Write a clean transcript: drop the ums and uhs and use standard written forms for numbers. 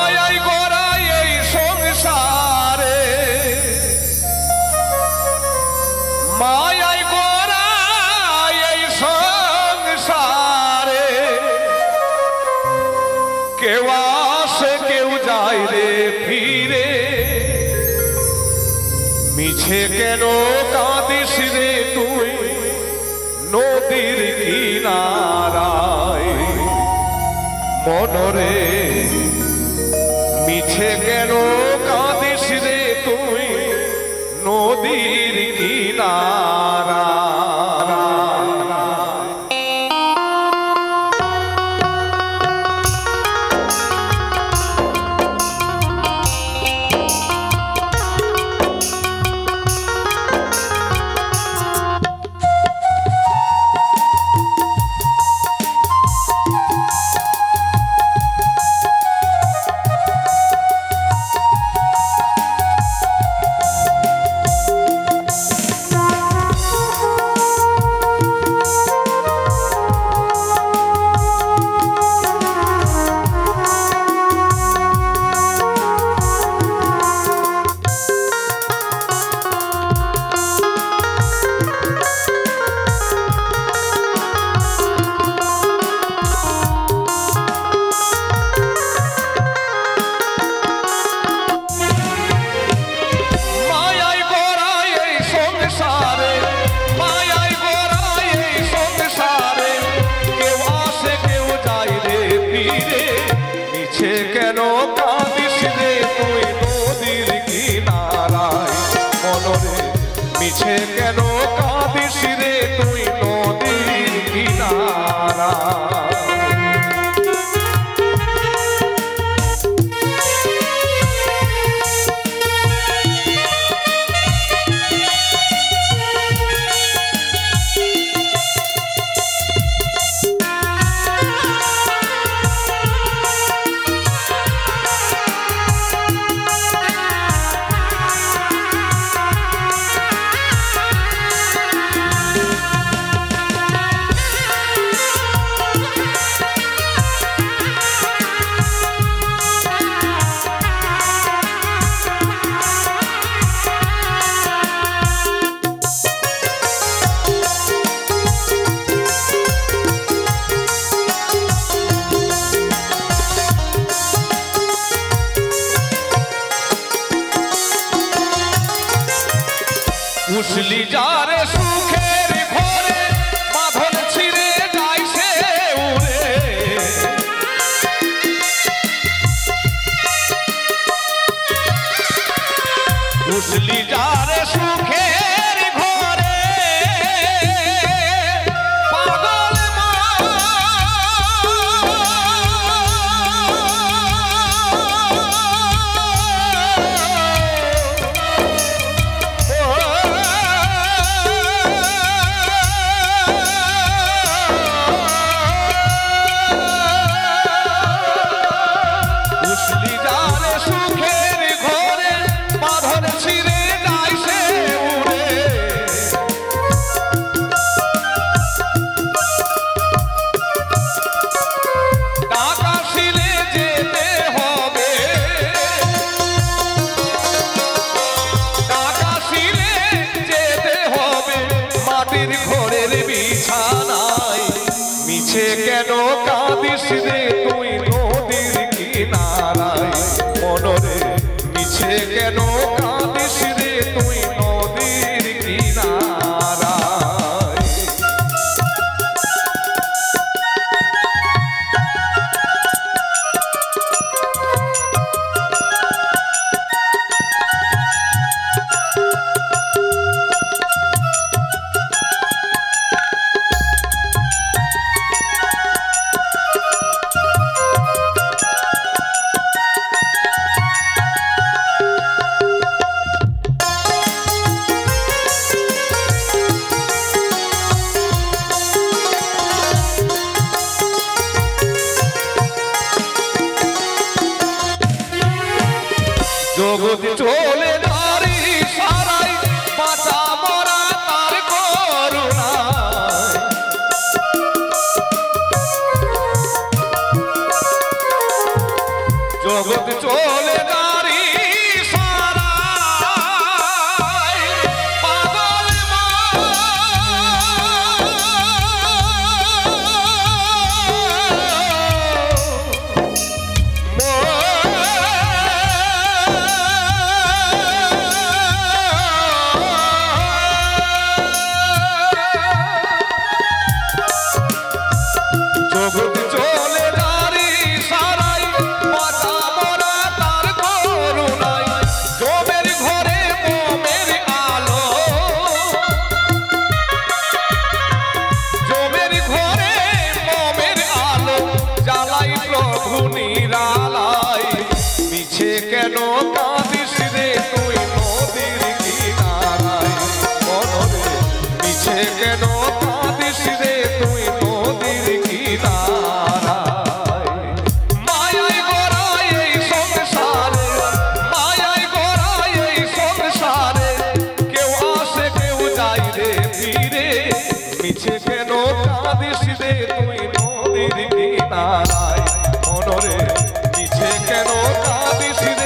মায়াই গড়াই এই সংসারে মায়াই গড়াই এই সংসারে কেউ আসে কেউ যায় রে ফিরে মিছে কেন কাঁদিস রে তুই নদীর কিনারায় মনরে মিছে কেন কাঁদিস রে তুই নদীর কিনারায় মিছে কেন কাঁদিস রে তুই নদীর কিনারায় উসলি যারে সুখের ঘরে বাঁধন ছিঁড়ে যায় সে উড়ে উসলি যারে সুখের ঘরে পাগল মিছে কেন কাঁদিস রে তুই নদীর কিনারায় মনরে মিছে কেন কাঁদিস রে তুই নদীর কিনারায় জগৎ চলে নারী সারাই বাঁচা মরা তার করুণায় জগৎ চলে দাঁড়ি কেন কাঁদিস রে তুই নদীর কিনারায় মনরে মিছে কেন কাঁদিস রে তুই নদীর কিনারায় মায়ায় গড়ায় এই সংসারে মায়ায় গড়ায় এই সংসারে কেউ আসে কেউ যায় রে ফিরে মিছে কেন কাঁদিস রে তুই নদীর কিনারায় মনরে মিছে কেন কাঁদিস রে